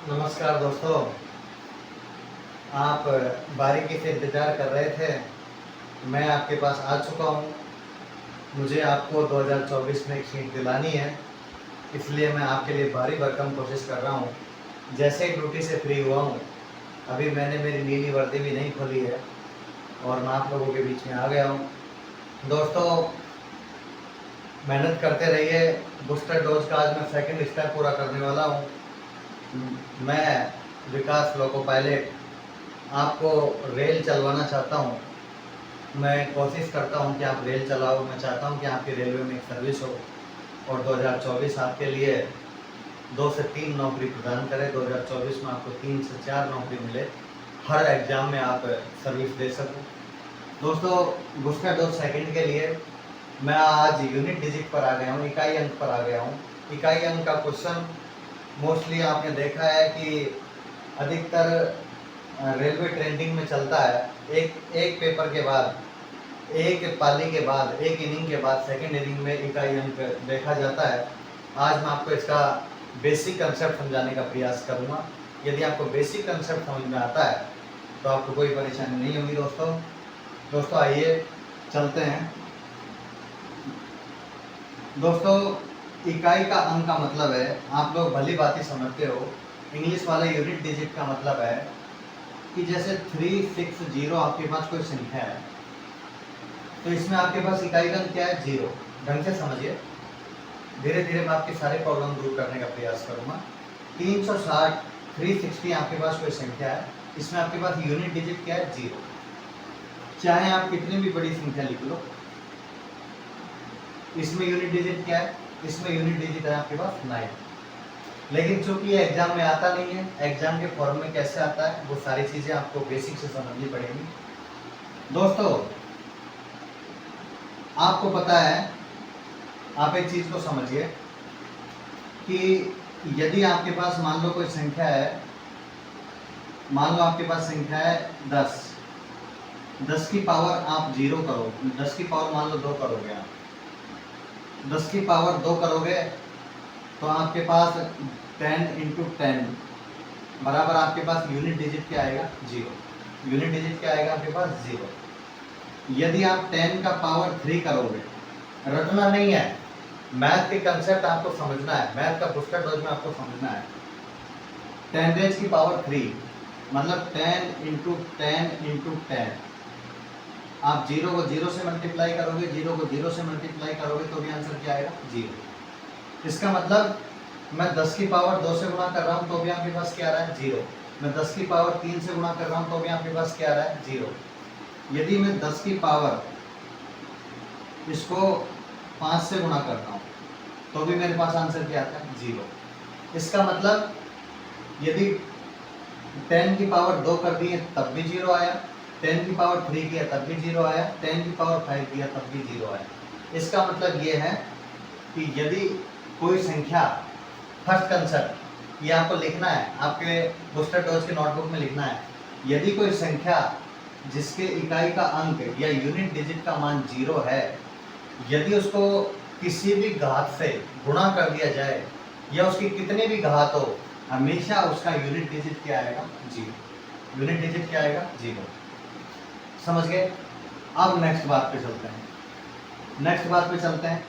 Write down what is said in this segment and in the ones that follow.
नमस्कार दोस्तों, आप बारीकी से इंतज़ार कर रहे थे। मैं आपके पास आ चुका हूँ। मुझे आपको 2024 में एक सीट दिलानी है, इसलिए मैं आपके लिए भारी भरकम कोशिश कर रहा हूँ। जैसे ही ड्यूटी से फ्री हुआ हूँ, अभी मैंने मेरी नीली वर्दी भी नहीं खोली है और मैं आप लोगों के बीच में आ गया हूँ। दोस्तों, मेहनत करते रहिए। बूस्टर डोज का आज मैं सेकंड स्टेप पूरा करने वाला हूँ। मैं विकास लोको पायलट आपको रेल चलवाना चाहता हूँ। मैं कोशिश करता हूँ कि आप रेल चलाओ। मैं चाहता हूँ कि आपकी रेलवे में एक सर्विस हो और 2024 आपके लिए 2 से 3 नौकरी प्रदान करे। 2024 में आपको 3 से 4 नौकरी मिले, हर एग्ज़ाम में आप सर्विस दे सको। दोस्तों, बूस्टर डोज सेकंड के लिए मैं आज यूनिट डिजिट पर आ गया हूँ, इकाई अंक पर आ गया हूँ। इकाई अंक का क्वेश्चन मोस्टली आपने देखा है कि अधिकतर रेलवे ट्रेंडिंग में चलता है। एक पेपर के बाद, एक पाली के बाद, एक इनिंग के बाद सेकंड इनिंग में इकाई अंक देखा जाता है। आज मैं आपको इसका बेसिक कंसेप्ट समझाने का प्रयास करूंगा। यदि आपको बेसिक कंसेप्ट समझ में आता है तो आपको कोई परेशानी नहीं होगी। दोस्तों आइए चलते हैं। दोस्तों, इकाई का अंक का मतलब है, आप लोग भली बात ही समझते हो, इंग्लिश वाले यूनिट डिजिट का मतलब है कि जैसे 360 आपके पास कोई संख्या है तो इसमें आपके पास इकाई का अंक क्या है? 0। ढंग से समझिए, धीरे धीरे मैं आपके सारे प्रॉब्लम दूर करने का प्रयास करूंगा। 360 360 आपके पास कोई संख्या है, इसमें आपके पास यूनिट डिजिट क्या है? 0। चाहे आप कितनी भी बड़ी संख्या लिख लो, इसमें यूनिट डिजिट क्या है? इसमें यूनिट डिजिट है आपके पास 9। लेकिन चूंकि ये एग्जाम में आता नहीं है, एग्जाम के फॉर्म में कैसे आता है वो सारी चीजें आपको बेसिक से समझनी पड़ेगी। दोस्तों, आपको पता है, आप एक चीज को समझिए कि यदि आपके पास मान लो कोई संख्या है, मान लो आपके पास संख्या है 10, 10 की पावर आप 0 करो, 10 की पावर मान लो 2 करोगे, आप 10 की पावर 2 करोगे तो आपके पास 10 इंटू 10 बराबर आपके पास यूनिट डिजिट क्या आएगा? 0। यूनिट डिजिट क्या आएगा आपके पास? 0। यदि आप 10 का पावर 3 करोगे, रटना नहीं है, मैथ के कंसेप्ट आपको समझना है, मैथ का बूस्टर डोज में आपको समझना है। 10 रेज की पावर 3 मतलब 10 इंटू 10 इंटू 10। आप 0 को 0 से मल्टीप्लाई करोगे, 0 को 0 से मल्टीप्लाई करोगे तो भी आंसर क्या आएगा? 0। इसका मतलब मैं 10 की पावर 2 से गुणा कर रहा हूँ तो भी आपके पास क्या आ रहा है? 0। मैं 10 की पावर 3 से गुणा कर रहा हूँ तो भी आपके पास क्या आ रहा है? 0। यदि मैं 10 की पावर इसको 5 से गुणा करता हूँ तो भी मेरे पास आंसर क्या आता है? 0। इसका मतलब यदि 10 की पावर 2 कर दिए तब भी 0 आया, 10 की पावर 3 किया तब भी 0 आया, 10 की पावर 5 किया तब भी 0 आया। इसका मतलब ये है कि यदि कोई संख्या, फर्स्ट कंसेप्ट ये आपको लिखना है, आपके बूस्टर डोज के नोटबुक में लिखना है, यदि कोई संख्या जिसके इकाई का अंक या यूनिट डिजिट का मान 0 है, यदि उसको किसी भी घात से गुणा कर दिया जाए या उसकी कितनी भी घात हो, हमेशा उसका यूनिट डिजिट क्या आएगा? 0। यूनिट डिजिट क्या आएगा? 0। समझ गए? अब नेक्स्ट बात पे चलते हैं।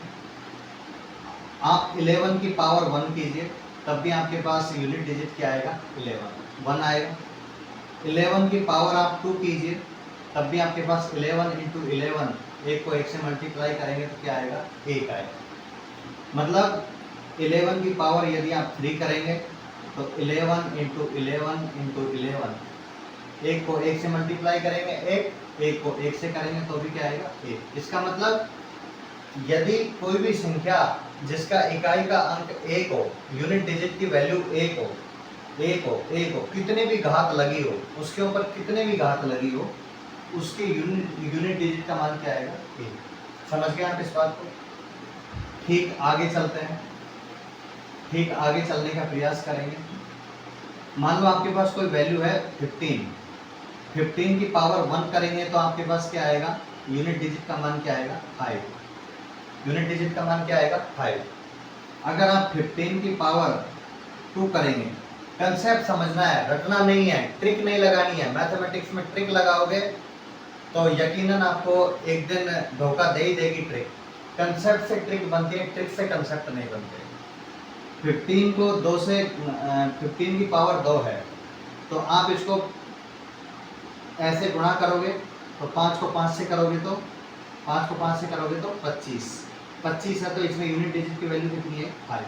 आप 11 की पावर 1 कीजिए तब भी आपके पास यूनिट डिजिट क्या आएगा? 11 1 आएगा। 11 की पावर आप 2 कीजिए तब भी आपके पास 11 इंटू 11, एक को 1 से मल्टीप्लाई करेंगे तो क्या आएगा? 1 आएगा। मतलब 11 की पावर यदि आप 3 करेंगे तो 11 इंटू 11 इंटू 11, एक को 1 से मल्टीप्लाई करेंगे 1, एक को 1 से करेंगे तो भी क्या आएगा? 1। इसका मतलब यदि कोई भी संख्या जिसका इकाई का अंक 1 हो, यूनिट डिजिट की वैल्यू 1 हो, कितने भी घात लगी हो, उसके ऊपर कितने भी घात लगी हो, उसके यूनिट डिजिट का मान क्या आएगा? 1। समझ गए आप इस बात को? ठीक आगे चलते हैं, ठीक आगे चलने का प्रयास करेंगे। मान लो आपके पास कोई वैल्यू है 15, 15 की पावर 1 करेंगे तो आपके पास क्या आएगा? यूनिट डिजिट का मान क्या आएगा? 5। यूनिट डिजिट का मान क्या आएगा? 5। अगर आप 15 की पावर 2 करेंगे कंसेप्ट समझना है, रटना नहीं है, ट्रिक नहीं लगानी है। मैथमेटिक्स में ट्रिक लगाओगे तो यकीनन आपको एक दिन धोखा दे ही देगी ट्रिक। कंसेप्ट से ट्रिक बनती है, ट्रिक से कंसेप्ट नहीं बनते। 15 को 2 से 15 की पावर 2 है, तो आप इसको ऐसे गुणा करोगे तो 5 को 5 से करोगे तो 5 को 5 से करोगे तो 25 है, तो इसमें यूनिट डिजिट की वैल्यू कितनी है 5,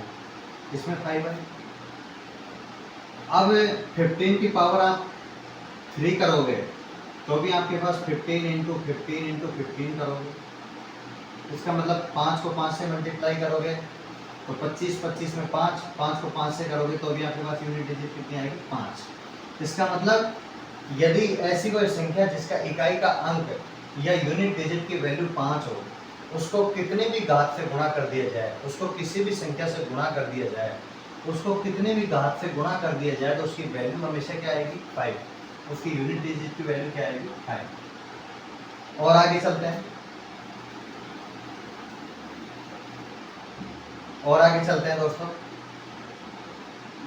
इसमें 5 है। अब 15 की पावर आप 3 करोगे तो भी आपके पास 15 इंटू 15 करोगे, इसका मतलब 5 को 5 से मल्टीप्लाई करोगे तो 25 में 5 को 5 से करोगे तो भी आपके पास यूनिट डिजिट कितनी आएगी 5। इसका मतलब यदि ऐसी कोई संख्या जिसका इकाई का अंक या यूनिट डिजिट की वैल्यू 5 हो, उसको कितने भी घात से गुणा कर दिया जाए, उसको किसी भी संख्या से गुणा कर दिया जाए, उसको कितने भी घात से गुणा कर दिया जाए तो उसकी वैल्यू हमेशा क्या आएगी 5, उसकी यूनिट डिजिट की वैल्यू क्या आएगी 5। और आगे चलते हैं,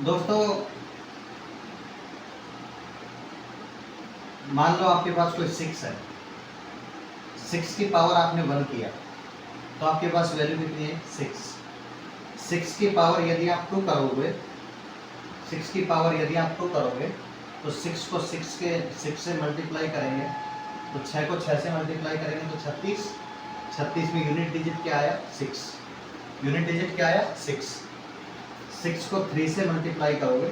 दोस्तों मान लो आपके पास कोई 6 है, 6 की पावर आपने 1 किया तो आपके पास वैल्यू कितनी है 6 की पावर यदि आप 2 करोगे, 6 की पावर यदि आप 2 करोगे तो 6 को 6 से मल्टीप्लाई करेंगे तो 6 को 6 से मल्टीप्लाई करेंगे तो 36 में यूनिट डिजिट क्या आया 6, यूनिट डिजिट क्या आया 6 को 3 से मल्टीप्लाई करोगे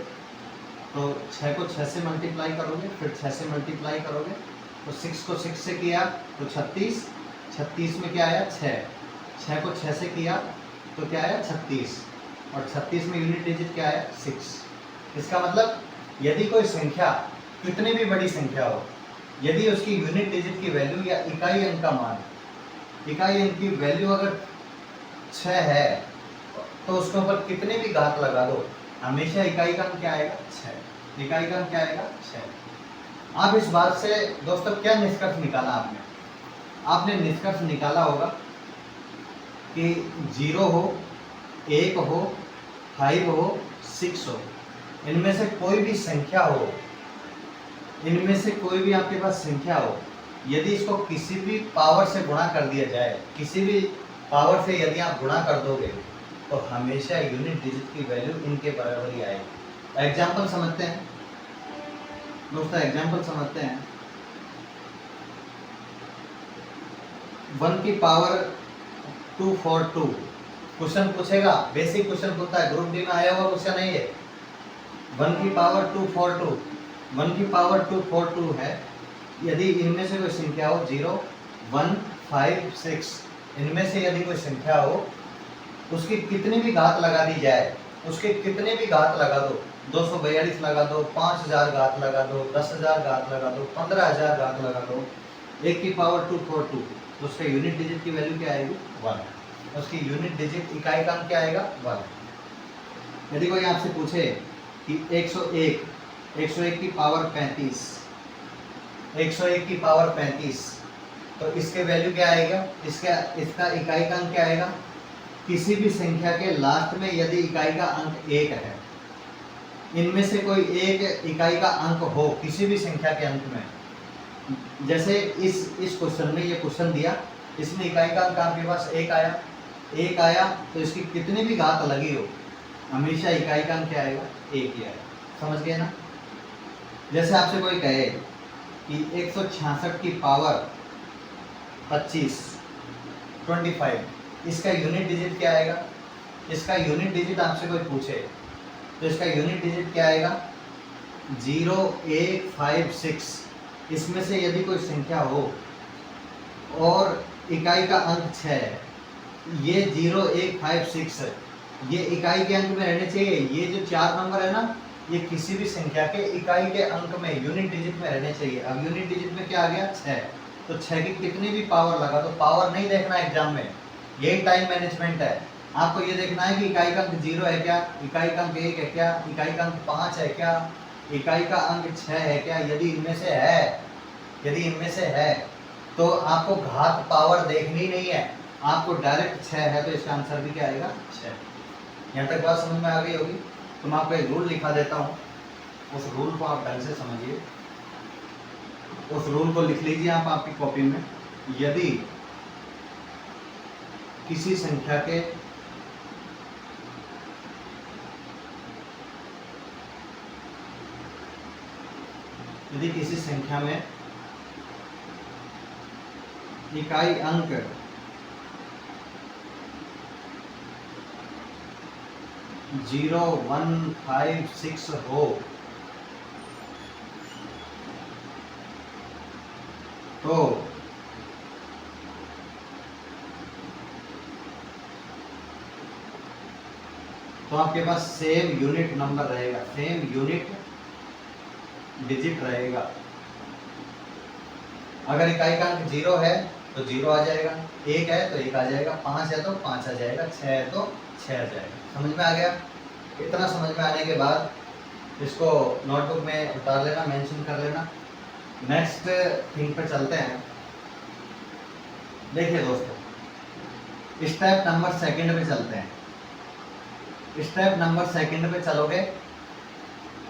तो 6 को 6 से मल्टीप्लाई करोगे, फिर 6 से मल्टीप्लाई करोगे तो 6 को 6 से किया तो 36 में क्या आया 6 को 6 से किया तो क्या आया 36, और 36 में यूनिट डिजिट क्या आया 6। इसका मतलब यदि कोई संख्या कितनी भी बड़ी संख्या हो, यदि उसकी यूनिट डिजिट की वैल्यू या इकाई अंक का मान, इकाई अंक की वैल्यू अगर 6 है तो उसके ऊपर कितने भी घात लगा दो, हमेशा इकाई का अंक क्या आएगा 6, इकाई का अंक क्या आएगा 6। आप इस बात से दोस्तों क्या निष्कर्ष निकाला आपने निष्कर्ष निकाला होगा कि 0 हो, 1 हो, 5 हो, 6 हो, इनमें से कोई भी संख्या हो, इनमें से कोई भी आपके पास संख्या हो, यदि इसको किसी भी पावर से गुणा कर दिया जाए, किसी भी पावर से यदि आप गुणा कर दोगे तो हमेशा यूनिट डिजिट की वैल्यू इनके बराबर ही आएगी। एग्जाम्पल समझते हैं दोस्तों, एग्जाम्पल समझते हैं। 1 की पावर 242 क्वेश्चन पूछेगा, बेसिक क्वेश्चन पूछता है, ग्रुप डी में आया हुआ क्वेश्चन है ये। 1 की पावर 242, 1 की पावर 242 है, यदि इनमें से कोई संख्या हो 0, 1, 5, 6, इनमें से यदि कोई संख्या हो, उसकी कितनी भी घात लगा दी जाए, उसके कितने भी घात लगा दो, 242 लगा दो, 5000 घात लगा दो, 10,000 घात लगा दो, 15,000 घात लगा दो, 1 की पावर 242, तो उसका यूनिट डिजिट की वैल्यू क्या आएगी 1, उसकी यूनिट डिजिट इकाई का अंक क्या आएगा 1। यदि कोई आपसे पूछे कि 101 की पावर 35, 101 की पावर 35, तो इसके वैल्यू क्या आएगा, इसका इकाई का अंक क्या आएगा, किसी भी संख्या के लास्ट में यदि इकाई का अंक 1 है, इनमें से कोई एक इकाई का अंक हो किसी भी संख्या के अंक में, जैसे इस क्वेश्चन में ये क्वेश्चन दिया, इसमें इकाई का अंक आपके पास 1 आया, तो इसकी कितनी भी घात लगी हो, हमेशा इकाई का अंक क्या आएगा 1 ही आएगा। समझ गए ना? जैसे आपसे कोई कहे कि 166 की पावर 25, इसका यूनिट डिजिट क्या आएगा, इसका यूनिट डिजिट आपसे कोई पूछे तो इसका यूनिट डिजिट क्या आएगा 0, 1, 5, 6, इसमें से यदि कोई संख्या हो और इकाई का अंक 6 है, ये 0, 1, 5, 6 है, ये इकाई के अंक में रहने चाहिए। ये जो 4 नंबर है ना, ये किसी भी संख्या के इकाई के अंक में यूनिट डिजिट में रहने चाहिए। अब यूनिट डिजिट में क्या आ गया 6, तो 6 की कितनी भी पावर लगा, तो पावर नहीं देखना एग्जाम में, यही टाइम मैनेजमेंट है। आपको ये देखना है कि इकाई का अंक 0 है क्या, इकाई का अंक 1 है क्या, इकाई का अंक 5 है क्या, इकाई का अंक 6 है क्या। यदि इनमें से है तो आपको घात पावर देखनी नहीं है, आपको डायरेक्ट 6 है तो इसका आंसर भी क्या आएगा 6। यहाँ तक बात समझ में आ गई होगी। तो मैं आपको एक रूल लिखा देता हूँ उस रूल को आप ढंग से समझिए, उस रूल को लिख लीजिए आप आपकी कॉपी में। यदि किसी संख्या के में इकाई अंक 0, 1, 5, 6 हो तो आपके पास सेम यूनिट नंबर रहेगा, सेम यूनिट डिजिट रहेगा। अगर इकाई का अंक 0 है तो 0 आ जाएगा, 1 है तो 1 आ जाएगा, 5 है तो 5 आ जाएगा, 6 है तो 6 आ जाएगा। समझ में आ गया? इतना समझ में आने के बाद इसको नोटबुक में उतार लेना, मेंशन कर लेना। नेक्स्ट थिंग पे चलते हैं। देखिए दोस्तों, स्टेप नंबर सेकंड पे चलते हैं। स्टेप नंबर सेकंड पे चलोगे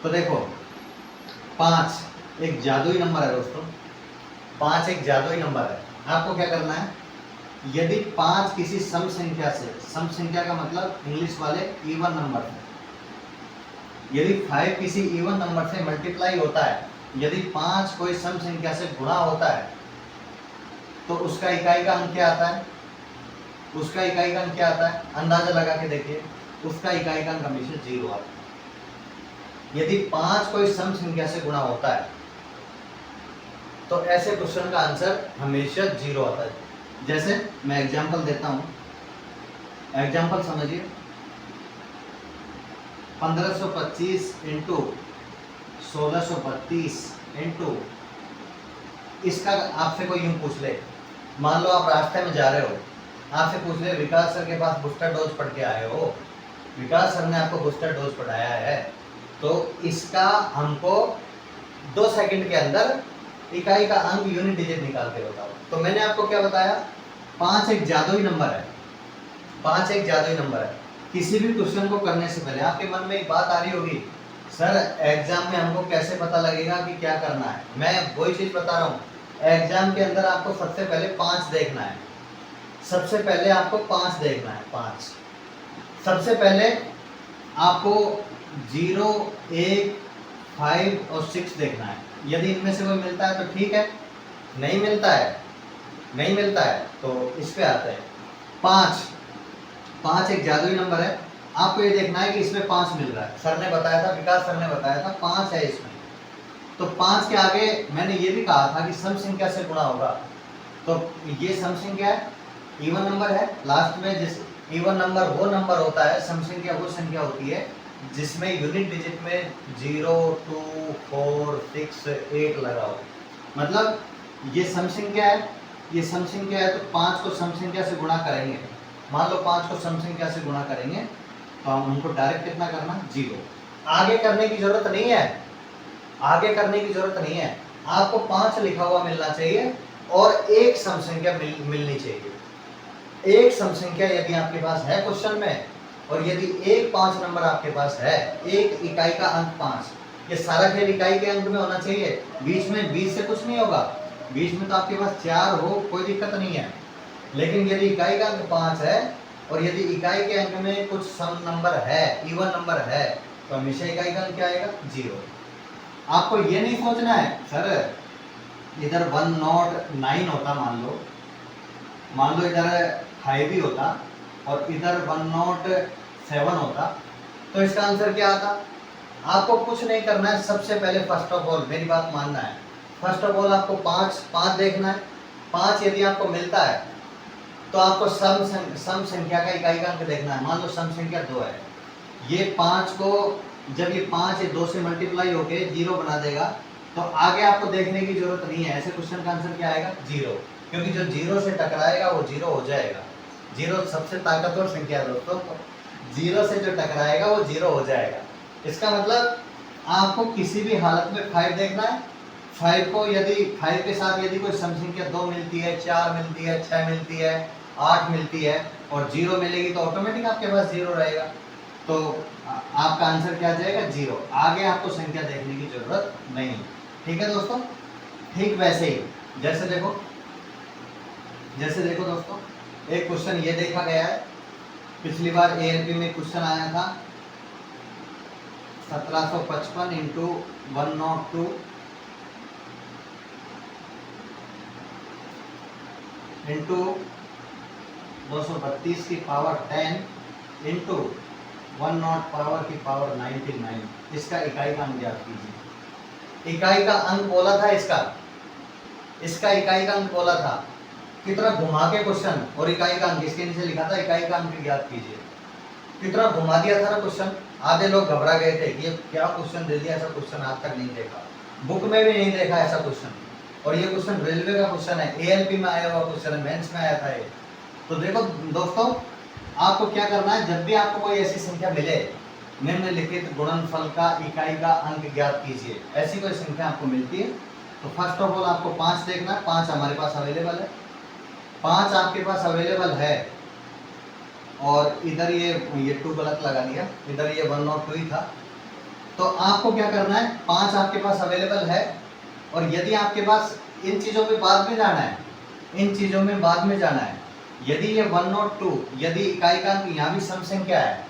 तो देखो 5 एक जादुई नंबर है दोस्तों, 5 एक जादुई नंबर है। आपको क्या करना है, यदि 5 किसी सम संख्या से, सम संख्या का मतलब इंग्लिश वाले इवन नंबर से, यदि 5 किसी इवन नंबर से मल्टीप्लाई होता है, यदि 5 कोई सम संख्या से गुणा होता है तो उसका इकाई का अंक क्या आता है? उसका इकाई का अंक क्या आता है? अंदाजा लगा के देखिए, उसका इकाई का अंक हमेशा 0 आता है। यदि 5 कोई सम संख्या से गुणा होता है तो ऐसे क्वेश्चन का आंसर हमेशा 0 आता है। जैसे मैं एग्जांपल देता हूं, एग्जांपल समझिए। 1525 इंटू 1632 इंटू, इसका आपसे कोई यूं पूछ ले, मान लो आप रास्ते में जा रहे हो, आपसे पूछ ले विकास सर के पास बूस्टर डोज पढ़ के आए हो, विकास सर ने आपको बूस्टर डोज पढ़ाया है, तो इसका हमको 2 सेकंड के अंदर इकाई का अंक यूनिट डिजिट निकाल के बताओ। तो मैंने आपको क्या बताया, 5 एक जादुई नंबर है, 5 एक जादुई नंबर है। किसी भी क्वेश्चन को करने से पहले आपके मन में एक बात आ रही होगी, सर एग्जाम में हमको कैसे पता लगेगा कि क्या करना है? मैं वही चीज बता रहा हूँ, एग्जाम के अंदर आपको सबसे पहले 5 देखना है, सबसे पहले आपको 5 देखना है, 5। सबसे पहले आपको 0, 1, 5 और 6 देखना है। यदि इनमें से कोई मिलता है तो ठीक है, नहीं मिलता है, नहीं मिलता है तो इस पे आते हैं। 5 एक जादुई नंबर है, आपको ये देखना है कि इसमें 5 मिल रहा है। सर ने बताया था, विकास सर ने बताया था 5 है इसमें, तो 5 के आगे मैंने ये भी कहा था कि सम संख्या से गुणा होगा, तो ये सम संख्या है, इवन नंबर है। लास्ट में जिस इवन नंबर वो नंबर होता है, सम संख्या वो संख्या होती है जिसमें यूनिट डिजिट में 0, 2, 4, 6, 8 लगा हो। मतलब ये सम संख्या है, ये सम संख्या है, तो 5 को सम संख्या से गुणा करेंगे। मान लो 5 को सम संख्या से गुणा करेंगे तो हम उनको डायरेक्ट कितना करना, 0। आगे करने की जरूरत नहीं है, आगे करने की जरूरत नहीं है, आपको 5 लिखा हुआ मिलना चाहिए और एक सम संख्या मिलनी चाहिए। एक सम संख्या यदि आपके पास है क्वेश्चन में, और यदि एक 5 नंबर आपके पास है, एक इकाई का अंक 5, ये सारा खेल इकाई के अंक में होना चाहिए। बीच में 20 से कुछ नहीं होगा, बीच में तो आपके पास 4 हो, कोई दिक्कत नहीं है। लेकिन यदि इकाई का अंक 5 है और यदि इकाई के अंक में कुछ सम नंबर है, इवन नंबर है, तो हमेशा इकाई का अंक क्या आएगा, 0। आपको ये नहीं सोचना है सर इधर 109 होता, मान लो इधर 5 ही होता और इधर 107 होता, तो इसका आंसर क्या आता? आपको कुछ नहीं करना है, सबसे पहले फर्स्ट ऑफ ऑल मेरी बात मानना है, फर्स्ट ऑफ ऑल आपको 5 देखना है। 5 यदि आपको मिलता है तो आपको सम संख्या का इकाई का अंक देखना है। मान लो सम संख्या 2 है, ये 5 को जब ये 5 ये 2 से मल्टीप्लाई होके 0 बना देगा, तो आगे आपको देखने की जरूरत नहीं है। ऐसे क्वेश्चन का आंसर क्या आएगा, 0, क्योंकि जो 0 से टकराएगा वो 0 हो जाएगा। 0 सबसे ताकतवर संख्या है दोस्तों, 0 से जो टकराएगा वो 0 हो जाएगा। इसका मतलब आपको किसी भी हालत में 5 देखना है। 5 को यदि 5 के साथ यदि कोई सम संख्या 2 मिलती है, 4 मिलती है, 6 मिलती है, 8 मिलती है और 0 मिलेगी तो ऑटोमेटिक आपके पास 0 रहेगा। तो आपका आंसर क्या आ जाएगा 0। आगे आपको संख्या देखने की जरूरत नहीं। ठीक है दोस्तों, ठीक वैसे ही जैसे देखो दोस्तों, एक क्वेश्चन ये देखा गया है, पिछली बार एएलपी में क्वेश्चन आया था 1755 इंटू 102 इंटू 232 की पावर 10 इंटू 10 पावर की पावर 99। इसका इकाई का अंक ज्ञात कीजिए। इकाई का अंक बोला था इसका इकाई का अंक बोला था। कितना घुमा के क्वेश्चन और इकाई का अंक इसके नीचे लिखा था इकाई का अंक ज्ञात कीजिए। कितना घुमा दिया था ना क्वेश्चन, आधे लोग घबरा गए थे कि ये क्या क्वेश्चन दे दिया, ऐसा क्वेश्चन आज तक नहीं देखा, बुक में भी नहीं देखा ऐसा क्वेश्चन। और ये क्वेश्चन रेलवे का क्वेश्चन है, एएलपी में आया हुआ क्वेश्चन है, मेंस में आया था ये। तो देखो दोस्तों, आपको क्या करना है, जब भी आपको कोई ऐसी संख्या मिले, निम्नलिखित गुणनफल का इकाई का अंक ज्ञात कीजिए। ऐसी कोई संख्या आपको मिलती है तो फर्स्ट ऑफ ऑल आपको 5 देखना है। 5 हमारे पास अवेलेबल है, 5 आपके पास अवेलेबल है। और इधर ये 2 गलत लगा लिया, इधर ये 102 ही था। तो आपको क्या करना है, 5 आपके पास अवेलेबल है। और यदि आपके पास इन चीज़ों में बाद में जाना है, यदि ये 102, यदि इकाई का अंक यहाँ भी सम संख्या है,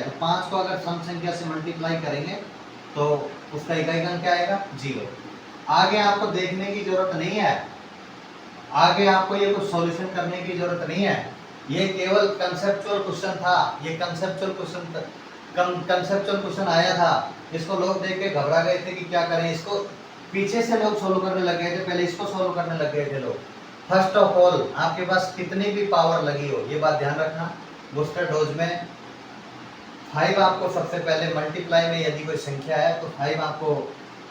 तो 5 को अगर सम संख्या से मल्टीप्लाई करेंगे तो उसका इकाई का अंक क्या आएगा 0। आगे आपको देखने की जरूरत नहीं है, आगे आपको ये कुछ सॉल्यूशन करने की जरूरत नहीं है। ये केवल कंसेप्चुअल क्वेश्चन था, ये कंसेप्चुअल क्वेश्चन आया था। इसको लोग देख के घबरा गए थे कि क्या करें, इसको पीछे से लोग सोल्व करने लग गए थे, पहले इसको सोल्व करने लग गए थे लोग। फर्स्ट ऑफ ऑल आपके पास कितनी भी पावर लगी हो, ये बात ध्यान रखना। बूस्टर डोज में 5 आपको सबसे पहले मल्टीप्लाई में यदि कोई संख्या है तो 5 आपको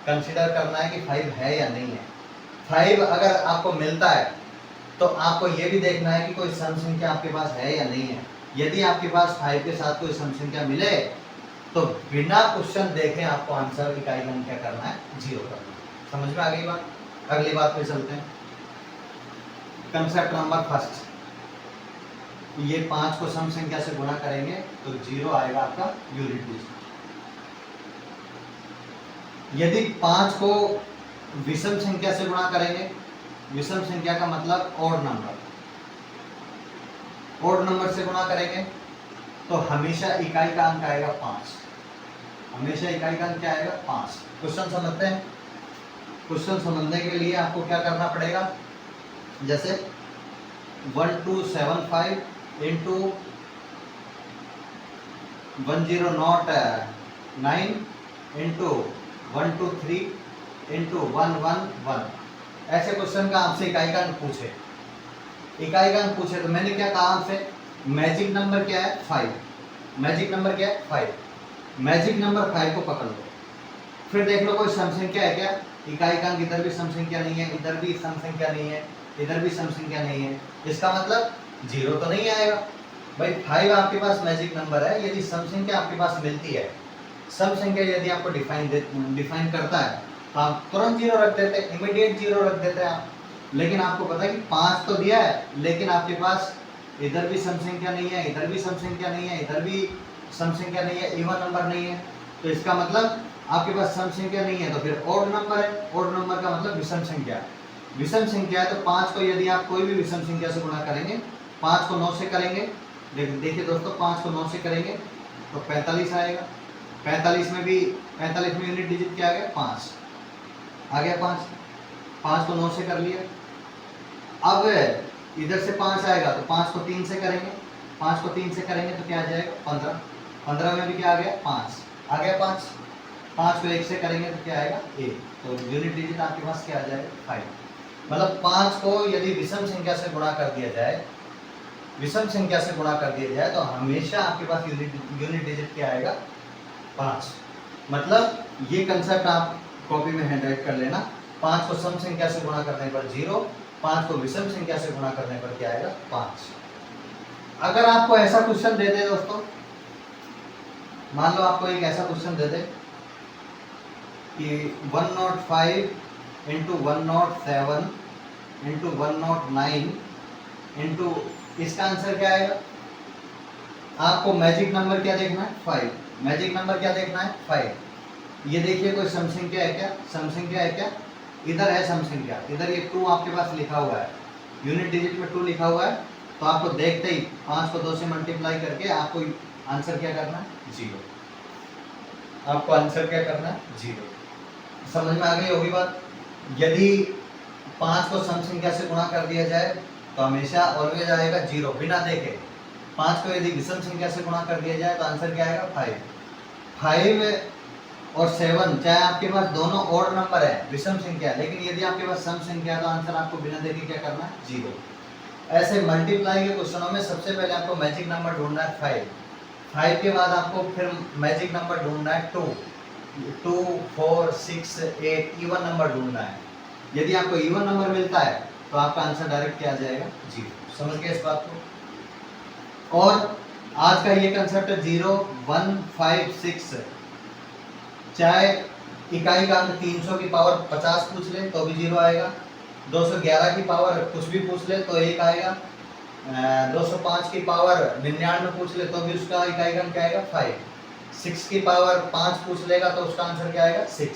कंसिडर करना है कि 5 है या नहीं है। 5 अगर आपको मिलता है तो आपको ये भी देखना है कि कोई सम संख्या आपके पास है या नहीं है। यदि आपके पास 5 के साथ कोई सम संख्या मिले तो बिना क्वेश्चन देखे आपको आंसर इकाई का अंक क्या करना है 0 करना है। समझ में आ गई बात? अगली बात पे चलते हैं। कंसेप्ट नंबर फर्स्ट, ये 5 को सम संख्या से गुणा करेंगे तो 0 आएगा आपका यूनिट डिजिट। यदि 5 को विषम संख्या से गुणा करेंगे, विषम संख्या का मतलब ऑड नंबर से गुणा करेंगे तो हमेशा इकाई का अंक आएगा 5। हमेशा इकाई का अंक क्या आएगा 5। क्वेश्चन समझते हैं। क्वेश्चन समझने के लिए आपको क्या करना पड़ेगा, जैसे 1275 इंटू 1009 इंटू 123 इंटू 111, ऐसे क्वेश्चन का आपसे इकाई का अंक पूछे, तो मैंने क्या कहा आपसे, मैजिक नंबर क्या है 5। मैजिक नंबर क्या है 5। मैजिक नंबर 5 को पकड़ लो, फिर देख लो कोई सम संख्या है क्या। इकाई का अंक इधर भी सम संख्या नहीं है, इधर भी सम संख्या नहीं है, इधर भी सम संख्या नहीं है, इसका मतलब 0 तो नहीं आएगा भाई। 5 आपके पास मैजिक नंबर है। यदि सम संख्या आपके पास मिलती है, सम संख्या यदि आपको डिफाइन करता है तो आप तुरंत 0 रख देते, इमीडिएट 0 रख देते हैं आप। लेकिन आपको पता है कि 5 तो दिया है, लेकिन आपके पास इधर भी सम संख्या नहीं है, इधर भी सम संख्या नहीं है, इधर भी सम संख्या नहीं है, इवन नंबर नहीं है। तो इसका मतलब आपके पास सम संख्या नहीं है तो फिर ऑड नंबर है। ऑड नंबर का मतलब विषम संख्या। विषम संख्या है तो 5 को यदि आप कोई भी विषम संख्या से गुणा करेंगे, 5 को 9 से करेंगे, देखिए दोस्तों 5 को 9 से करेंगे तो 45 आएगा। 45 में यूनिट डिजिट क्या आ गया 5 आ गया। 5 को 9 से कर लिया। अब इधर से 5 आएगा तो 5 को 3 से करेंगे, 5 को 3 से करेंगे तो क्या आ जाएगा 15। 15 में भी क्या आ गया 5 आ गया। 5 को 1 से करेंगे तो क्या आएगा 1। तो यूनिट डिजिट आपके पास क्या आ जाएगा 5। मतलब 5 को यदि विषम संख्या से गुणा कर दिया जाए, तो हमेशा आपके पास यूनिट डिजिट क्या आएगा 5। मतलब ये कंसेप्ट आप कॉपी में हैंड राइट कर लेना। 5 को सम संख्या से गुणा करने पर 0, 5 को विषम संख्या से गुणा करने पर क्या आएगा 5। अगर आपको ऐसा क्वेश्चन दे दे दोस्तों, मान लो आपको एक ऐसा क्वेश्चन दे दे कि 105 इंटू 107 इंटू 109 इंटू, इसका आंसर क्या आएगा आपको मैजिक नंबर क्या देखना है? 5। मैजिक नंबर क्या देखना है? 5। ये देखिए कोई सम संख्या है क्या? सम संख्या है क्या? इधर है सम संख्या, इधर ये 2 आपके पास लिखा हुआ है, यूनिट डिजिट में 2 लिखा हुआ है, तो आपको देखते ही 5 को 2 से मल्टीप्लाई करके आपको आंसर क्या करना है? 0। आपको आंसर क्या करना है? 0। समझ में आ गई होगी बात? यदि 5 को सम संख्या से गुणा कर दिया जाए तो हमेशा ऑलवेज आएगा 0 बिना देखे। 5 को यदि विषम संख्या से गुणा कर दिया जाए तो आंसर क्या आएगा? 5। 5 और 7 चाहे आपके पास दोनों ऑड नंबर है, विषम संख्या है, लेकिन यदि आपके पास सम संख्या है तो आंसर आपको बिना देखे क्या करना है? 0। ऐसे मल्टीप्लाई के क्वेश्चनों में सबसे पहले आपको मैजिक नंबर ढूंढना है 5। 5 के बाद आपको फिर मैजिक नंबर ढूंढना है 2, 4, 6, 8 इवन नंबर ढूंढना है। यदि आपको इवन नंबर मिलता है तो आपका आंसर डायरेक्ट क्या आ जाएगा? 0। समझ गए इस बात को? और आज का ये कंसेप्ट है 0, 1, 5, 6। चाहे इकाई का अंक 300 की पावर 50 पूछ ले तो भी 0 आएगा, 211 की पावर कुछ भी पूछ ले तो 1 आएगा, 205 की पावर 99 पूछ ले तो भी उसका इकाई का अंक क्या आएगा? 5। 6 की पावर 5 पूछ लेगा तो उसका आंसर क्या आएगा? 6।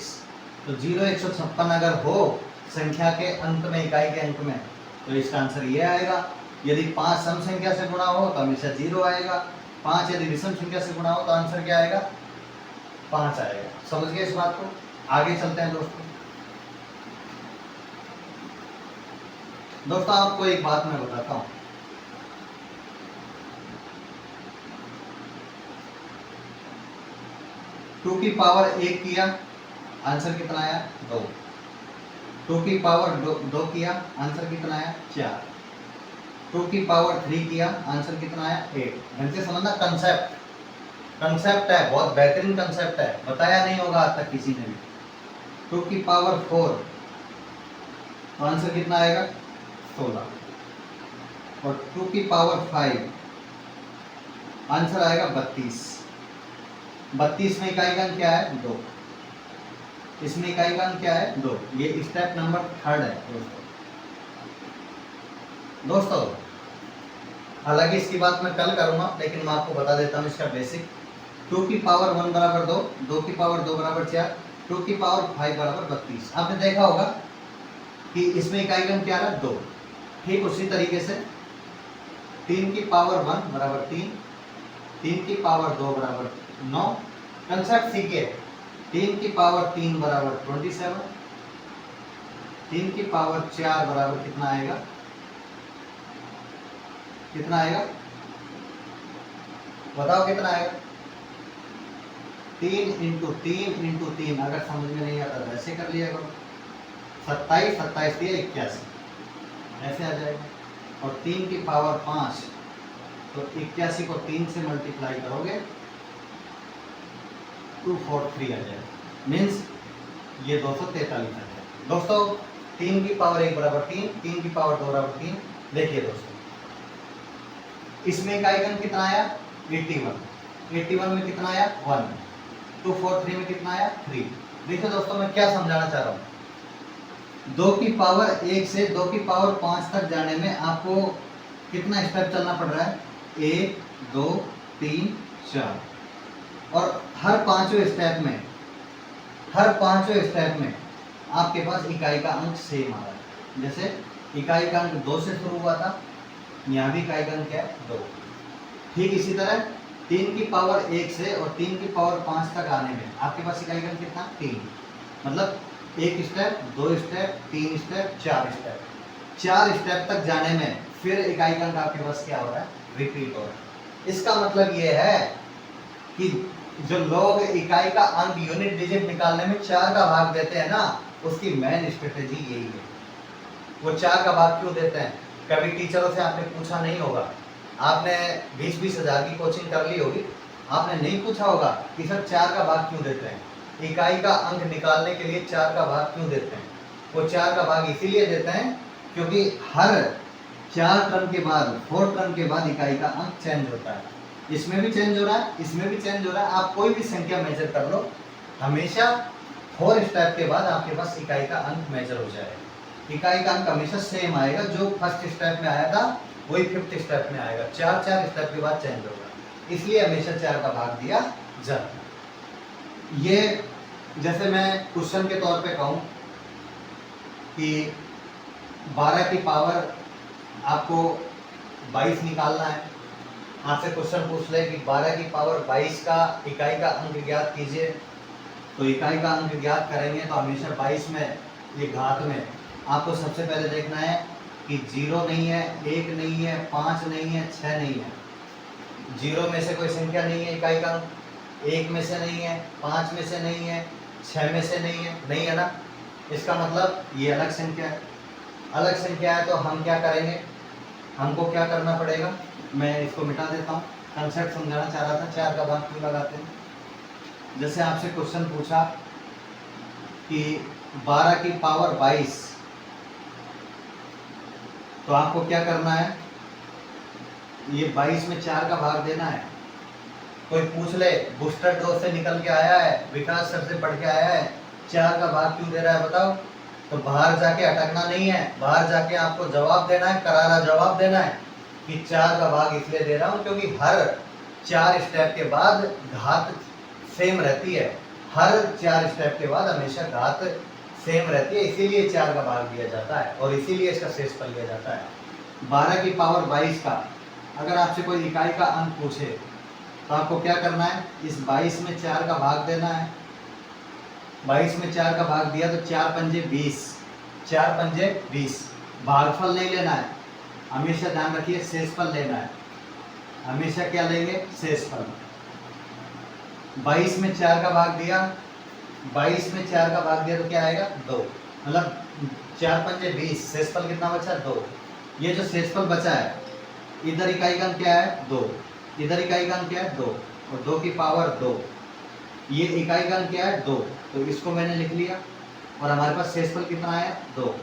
तो 0, 156 अगर हो संख्या के अंत में, इकाई के अंक में, तो इसका आंसर ये आएगा। यदि 5 सम संख्या से गुणा हो तो हमेशा 0 आएगा, 5 यदि विषम संख्या से गुणा हो तो आंसर क्या आएगा? 5 आएगा। समझ गए इस बात को? आगे चलते हैं दोस्तों। दोस्तों आपको एक बात मैं बताता हूं, टू की पावर 1 किया, आंसर कितना आया? 2। 2 की पावर 2 किया, आंसर कितना आया? 4। 2 की पावर 3 किया, आंसर कितना आया? 8। ढंग से समझना, कंसेप्ट कंसेप्ट है, बहुत बेहतरीन कंसेप्ट है, बताया नहीं होगा आज तक किसी ने भी। 2 की पावर 4 तो आंसर कितना आएगा? 16। और 2 की पावर 5 आंसर आएगा 32। 32 में इकाई का अंक क्या है? 2। इसमें इकाई का अंक क्या है? 2। ये स्टेप नंबर 3 है दोस्तों। हालांकि इसकी बात मैं कल करूंगा, लेकिन मैं आपको बता देता हूँ इसका बेसिक। 2 की पावर 1 बराबर 2, 2 की पावर 2 बराबर 4, 2 की पावर 5 बराबर 32। आपने देखा होगा कि इसमें इकाई का अंक क्या है? 2। ठीक उसी तरीके से 3 की पावर 1 बराबर 3, 3 की पावर 2 बराबर 9। कंसेप्ट सीखिए। 3 की पावर 3 बराबर 27, 3 की पावर 4 बराबर कितना आएगा? कितना आएगा? बताओ कितना आएगा? 3 इंटू 3 इंटू 3। अगर समझ में नहीं आता तो ऐसे कर लिया करो। 27, 27 दिया 81, ऐसे आ जाएगा। और 3 की पावर 5 तो 81 को 3 से मल्टीप्लाई करोगे 243 आ जाएगा, मीन्स ये 243 आ जाएगा। दोस्तों 3 की पावर 1 बराबर 3, 3 की पावर 2 बराबर 3। देखिए दोस्तों इसमें इकाई का अंक कितना आया? 81। 81 में कितना आया? 1। 243 में कितना आया? 3। देखिए दोस्तों मैं क्या समझाना चाह रहा हूँ, 2 की पावर 1 से 2 की पावर 5 तक जाने में आपको कितना स्टेप चलना पड़ रहा है? 1, 2, 3, 4। और हर पांचवें स्टेप में आपके पास इकाई का अंक सेम आ रहा है। जैसे इकाई का अंक 2 से शुरू हुआ था, यहाँ भी इकाई का अंक क्या है? 2। ठीक इसी तरह 3 की पावर 1 से और 3 की पावर 5 तक आने में आपके पास इकाई का अंक कितना? 3। मतलब 1 step, 2 step, 3 step, 4 step. 4 step तक जाने में फिर इकाई का अंक आपके पास क्या हो रहा है? रिपीट हो रहा है। इसका मतलब ये है कि जो लोग इकाई का अंक, यूनिट डिजिट निकालने में 4 का भाग देते हैं ना, उसकी मेन स्ट्रेटेजी यही है। वो 4 का भाग क्यों देते हैं? कभी टीचरों से आपने पूछा नहीं होगा, आपने 20-20 हज़ार की कोचिंग कर ली होगी, आपने नहीं पूछा होगा कि सर 4 का भाग क्यों देते हैं, इकाई का अंक निकालने के लिए 4 का भाग क्यों देते हैं। वो 4 का भाग इसीलिए देते हैं क्योंकि हर 4 टर्म के बाद, 4 टर्म के बाद इकाई का अंक चेंज होता है। इसमें भी चेंज हो रहा है, इसमें भी चेंज हो रहा है। आप कोई भी संख्या मेजर कर लो, हमेशा 4 स्टेप के बाद आपके पास इकाई का अंक मेजर हो जाएगा। इकाई का अंक हमेशा सेम आएगा, जो फर्स्ट स्टेप में आया था वही 5th स्टेप में आएगा। 4 स्टेप के बाद चेंज होगा। इसलिए हमेशा 4 का भाग दिया जाता है। ये जैसे मैं क्वेश्चन के तौर पे कहूँ कि 12 की पावर आपको 22 निकालना है, आपसे क्वेश्चन पूछ ले कि 12 की पावर 22 का इकाई का अंक ज्ञात कीजिए, तो इकाई का अंक ज्ञात करेंगे तो हमेशा 22 में ये घात में आपको सबसे पहले देखना है कि 0 नहीं है, 1 नहीं है, 5 नहीं है, 6 नहीं है। 0 में से कोई संख्या नहीं है इकाई का अंक, 1 में से नहीं है, 5 में से नहीं है, 6 में से नहीं है ना। इसका मतलब ये अलग संख्या है। अलग संख्या है तो हम क्या करेंगे, हमको क्या करना पड़ेगा, मैं इसको मिटा देता हूँ, कंसेप्ट समझाना चाह रहा था। 4 का भाग क्यों लगाते हैं, जैसे आपसे क्वेश्चन पूछा कि 12 की पावर 22, तो आपको क्या करना है, ये 22 में 4 का भाग देना है। कोई पूछ ले बूस्टर डोज से निकल के आया है, विकास सर से पढ़ के आया है, 4 का भाग क्यों दे रहा है बताओ, तो बाहर जाके अटकना नहीं है, बाहर जाके आपको जवाब देना है, करारा जवाब देना है कि 4 का भाग इसलिए दे रहा हूँ क्योंकि हर 4 स्टेप के बाद घात सेम रहती है, हर 4 स्टेप के बाद हमेशा घात सेम रहती है, इसीलिए 4 का भाग दिया जाता है और इसीलिए इसका शेषफल लिया जाता है। 12 की पावर 22 का अगर आपसे कोई इकाई का अंक पूछे तो आपको क्या करना है, इस 22 में 4 का भाग देना है। 22 में 4 का भाग दिया तो 4 पंजे 20, 4 पंजे 20। भागफल नहीं लेना है, हमेशा ध्यान रखिए शेषफल लेना है, हमेशा क्या लेंगे, शेषफल। 22 में 4 का भाग दिया, 22 में 4 का भाग दिया तो क्या आएगा, 2, मतलब 4 पंजे 20, शेषफल कितना बचा, 2। ये जो शेषफल बचा है, इधर इकाई का अंक क्या है, 2, इधर इकाई का अंक क्या है, 2, और 2 की पावर 2, ये इकाई का अंक क्या है, 2, तो इसको मैंने लिख लिया और हमारे पास शेषफल कितना आया, 2,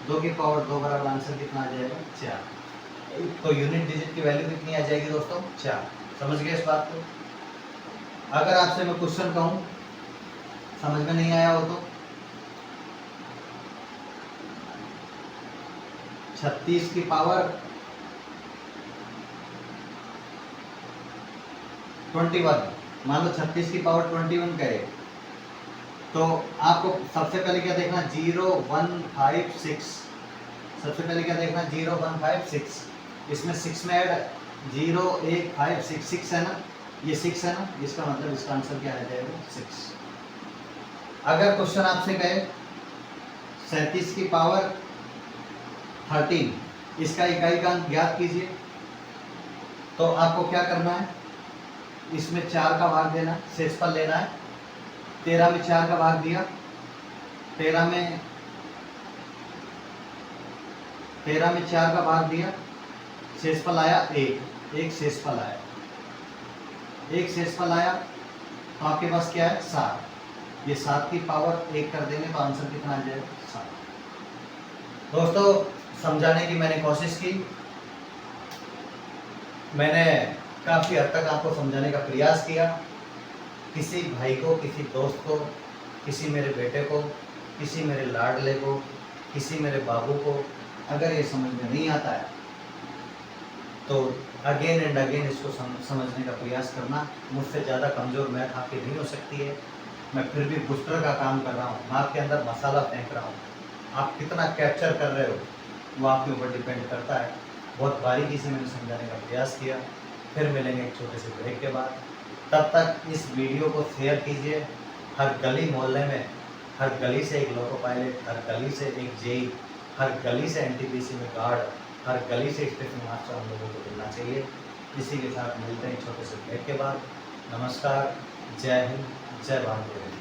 2 की पावर 2 बराबर आंसर कितना आ जाएगा, 4। तो यूनिट डिजिट की वैल्यू कितनी आ जाएगी दोस्तों, 4। समझ गए इस बात को। अगर आपसे मैं क्वेश्चन कहूँ समझ में नहीं आया हो तो 36 की पावर 21, मान लो 36 की पावर 21 करे तो आपको सबसे पहले क्या देखना, 0 1 5 6, सबसे पहले क्या देखना, 0 1 5 6, इसमें 6 में ऐड 0 1 5 6, 6 है ना, ये 6 है ना, इसका मतलब इसका आंसर क्या आ जाएगा, 6। अगर क्वेश्चन आपसे कहे 37 की पावर 13, इसका इकाई का अंक ज्ञात कीजिए, तो आपको क्या करना है, इसमें 4 का भाग देना, शेषफल लेना है। 13 में 4 का भाग दिया, 13 में 4 का भाग दिया, शेषफल आया 1, एक शेषफल आया, एक शेषफल आया, तो आपके पास क्या है, 7। ये 7 की पावर 1 कर देंगे तो आंसर कितना आ जाएगा, 7। दोस्तों समझाने की मैंने कोशिश की, मैंने काफ़ी हद तक आपको समझाने का प्रयास किया। किसी भाई को, किसी दोस्त को, किसी मेरे बेटे को, किसी मेरे लाडले को, किसी मेरे बाबू को अगर ये समझ में नहीं आता है तो अगेन एंड अगेन इसको समझने का प्रयास करना। मुझसे ज़्यादा कमज़ोर मैथ आपकी नहीं हो सकती है, मैं फिर भी बूस्टर का काम कर रहा हूँ, मैं आपके अंदर मसाला फेंक रहा हूँ। आप कितना कैप्चर कर रहे हो वो आपके ऊपर डिपेंड करता है। बहुत बारीकी से मैंने समझाने का प्रयास किया। फिर मिलेंगे एक छोटे से ब्रेक के बाद, तब तक इस वीडियो को शेयर कीजिए। हर गली मोहल्ले में, हर गली से एक लोको पायलट, हर गली से एक जेई, हर गली से एनटीपीसी में गार्ड, हर गली से स्टेशन मास्टर हम लोगों को मिलना चाहिए। इसी के साथ मिलते हैं छोटे से ब्रेक के बाद। नमस्कार, जय हिंद, जय भारत।